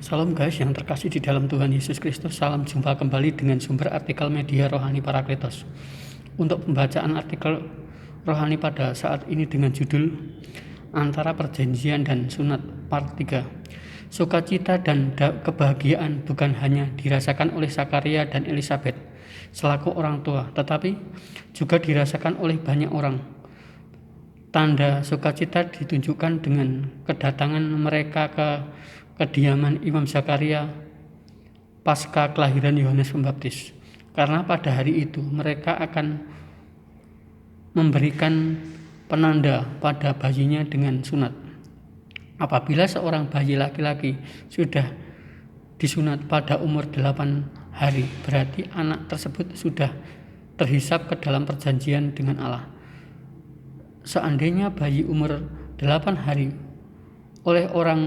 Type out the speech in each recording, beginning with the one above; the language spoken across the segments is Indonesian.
Salam guys yang terkasih di dalam Tuhan Yesus Kristus. Salam jumpa kembali dengan sumber artikel media Rohani Parakletos. Untuk pembacaan artikel rohani pada saat ini dengan judul Antara Perjanjian dan Sunat Part 3. Sukacita dan kebahagiaan bukan hanya dirasakan oleh Zakaria dan Elisabet selaku orang tua, tetapi juga dirasakan oleh banyak orang. Tanda sukacita ditunjukkan dengan kedatangan mereka ke kediaman Imam Zakaria pasca kelahiran Yohanes Pembaptis, karena pada hari itu mereka akan memberikan penanda pada bayinya dengan sunat. Apabila seorang bayi laki-laki sudah disunat pada umur 8 hari, berarti anak tersebut sudah terhisap ke dalam perjanjian dengan Allah. Seandainya bayi umur 8 hari oleh orang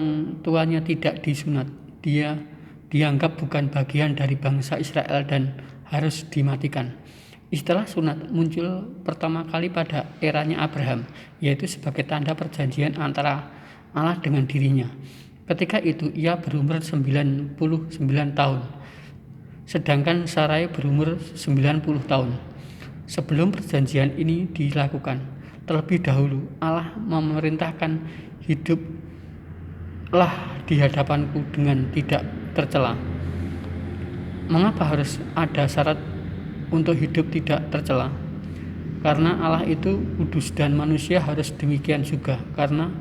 tuanya tidak disunat, dia dianggap bukan bagian dari bangsa Israel dan harus dimatikan. Istilah sunat muncul pertama kali pada eranya Abraham, yaitu sebagai tanda perjanjian antara Allah dengan dirinya. Ketika itu ia berumur 99 tahun, sedangkan Sarai berumur 90 tahun. Sebelum perjanjian ini dilakukan, terlebih dahulu Allah memerintahkan hiduplah di hadapanku dengan tidak tercela. Mengapa harus ada syarat untuk hidup tidak tercela? Karena Allah itu kudus dan manusia harus demikian juga, karena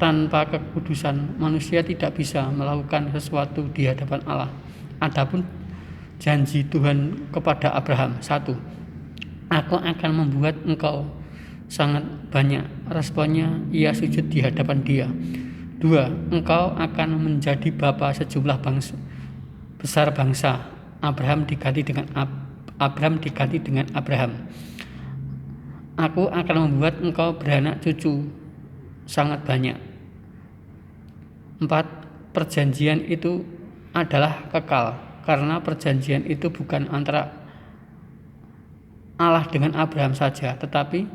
tanpa kekudusan manusia tidak bisa melakukan sesuatu di hadapan Allah. Adapun janji Tuhan kepada Abraham, 1. Aku akan membuat engkau sangat banyak. Responnya ia sujud di hadapan dia. 2. Engkau akan menjadi bapa sejumlah besar bangsa. Abraham diganti dengan Abraham. Aku akan membuat engkau beranak cucu sangat banyak. 4. Perjanjian itu adalah kekal, karena perjanjian itu bukan antara Allah dengan Abraham saja, tetapi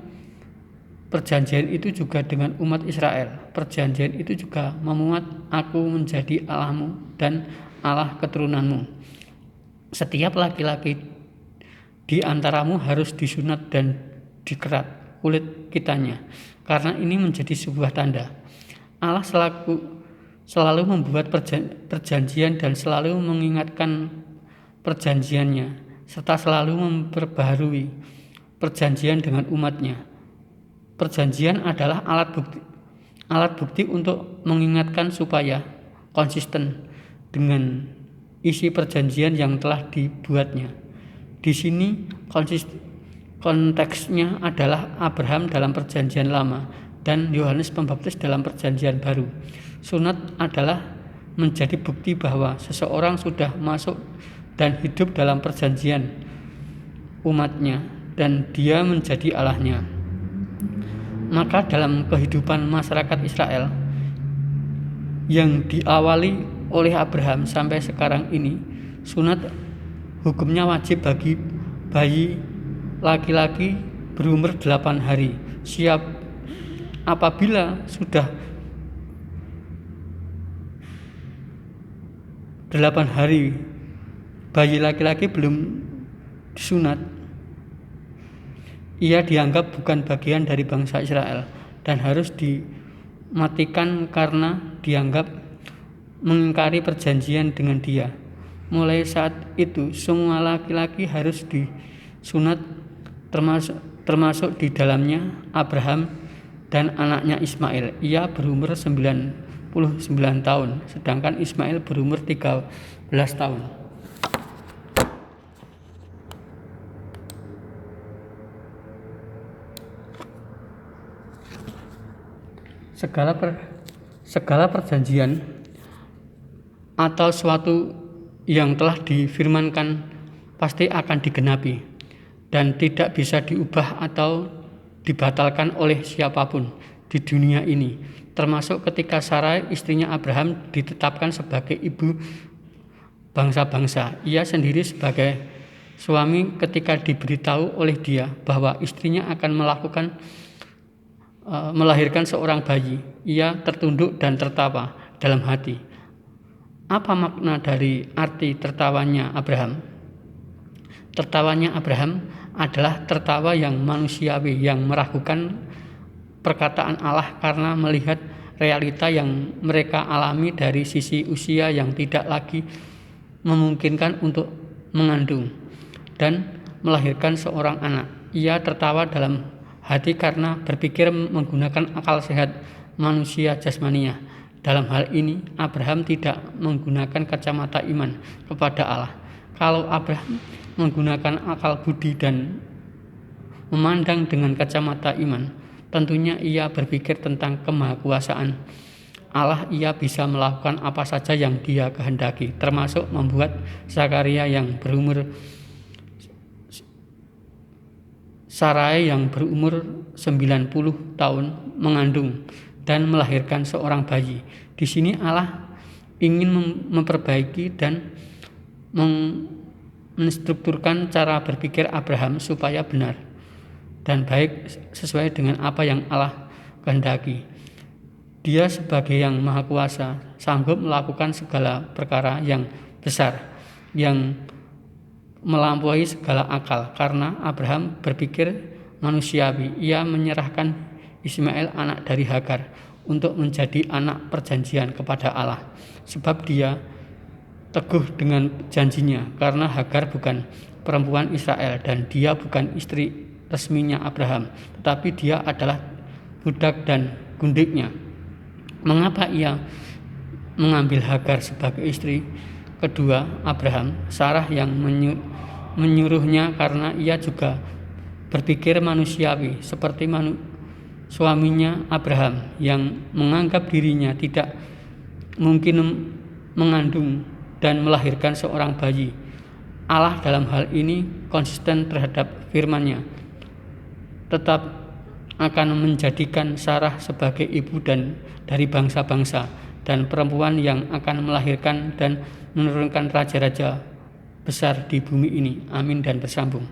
perjanjian itu juga dengan umat Israel. Perjanjian itu juga memuat aku menjadi Allahmu dan Allah keturunanmu. Setiap laki-laki di antaramu harus disunat dan dikerat kulit kitanya, karena ini menjadi sebuah tanda. Allah selalu membuat perjanjian dan selalu mengingatkan perjanjiannya, serta selalu memperbaharui perjanjian dengan umatnya. Perjanjian adalah alat bukti untuk mengingatkan supaya konsisten dengan isi perjanjian yang telah dibuatnya. Di sini konteksnya adalah Abraham dalam perjanjian lama dan Yohanes Pembaptis dalam perjanjian baru. Sunat adalah menjadi bukti bahwa seseorang sudah masuk dan hidup dalam perjanjian umatnya dan dia menjadi Allahnya. Maka dalam kehidupan masyarakat Israel yang diawali oleh Abraham sampai sekarang ini, sunat hukumnya wajib bagi bayi laki-laki berumur 8 hari. Apabila sudah 8 hari bayi laki-laki belum disunat, ia dianggap bukan bagian dari bangsa Israel dan harus dimatikan karena dianggap mengingkari perjanjian dengan dia. Mulai saat itu semua laki-laki harus disunat, termasuk di dalamnya Abraham dan anaknya Ismail. Ia berumur 99 tahun, sedangkan Ismail berumur 13 tahun. Segala perjanjian atau suatu yang telah difirmankan pasti akan digenapi dan tidak bisa diubah atau dibatalkan oleh siapapun di dunia ini, termasuk ketika Sarai istrinya Abraham ditetapkan sebagai ibu bangsa-bangsa. Ia sendiri sebagai suami ketika diberitahu oleh dia bahwa istrinya akan melahirkan seorang bayi, ia tertunduk dan tertawa dalam hati. Apa makna dari arti tertawanya Abraham? Tertawanya Abraham adalah tertawa yang manusiawi yang meragukan perkataan Allah karena melihat realita yang mereka alami dari sisi usia yang tidak lagi memungkinkan untuk mengandung dan melahirkan seorang anak. Ia tertawa dalam hati karena berpikir menggunakan akal sehat manusia jasmania. Dalam hal ini, Abraham tidak menggunakan kacamata iman kepada Allah. Kalau Abraham menggunakan akal budi dan memandang dengan kacamata iman, tentunya ia berpikir tentang kemahakuasaan Allah. Ia bisa melakukan apa saja yang Dia kehendaki, termasuk membuat Zakaria yang berumur Sarai yang berumur 90 tahun mengandung dan melahirkan seorang bayi. Di sini Allah ingin memperbaiki dan menstrukturkan cara berpikir Abraham supaya benar dan baik sesuai dengan apa yang Allah kehendaki. Dia sebagai yang maha kuasa sanggup melakukan segala perkara yang besar yang melampaui segala akal. Karena Abraham berpikir manusiawi, ia menyerahkan Ismail anak dari Hagar untuk menjadi anak perjanjian kepada Allah, sebab dia teguh dengan janjinya. Karena Hagar bukan perempuan Israel dan dia bukan istri resminya Abraham, tetapi dia adalah budak dan gundiknya. Mengapa ia mengambil Hagar sebagai istri kedua Abraham? Sarah yang menyuruhnya karena ia juga berpikir manusiawi seperti suaminya Abraham yang menganggap dirinya tidak mungkin mengandung dan melahirkan seorang bayi. Allah dalam hal ini konsisten terhadap firman-Nya, tetap akan menjadikan Sarah sebagai ibu dan dari bangsa-bangsa dan perempuan yang akan melahirkan dan menurunkan raja-raja besar di bumi ini. Amin dan bersambung.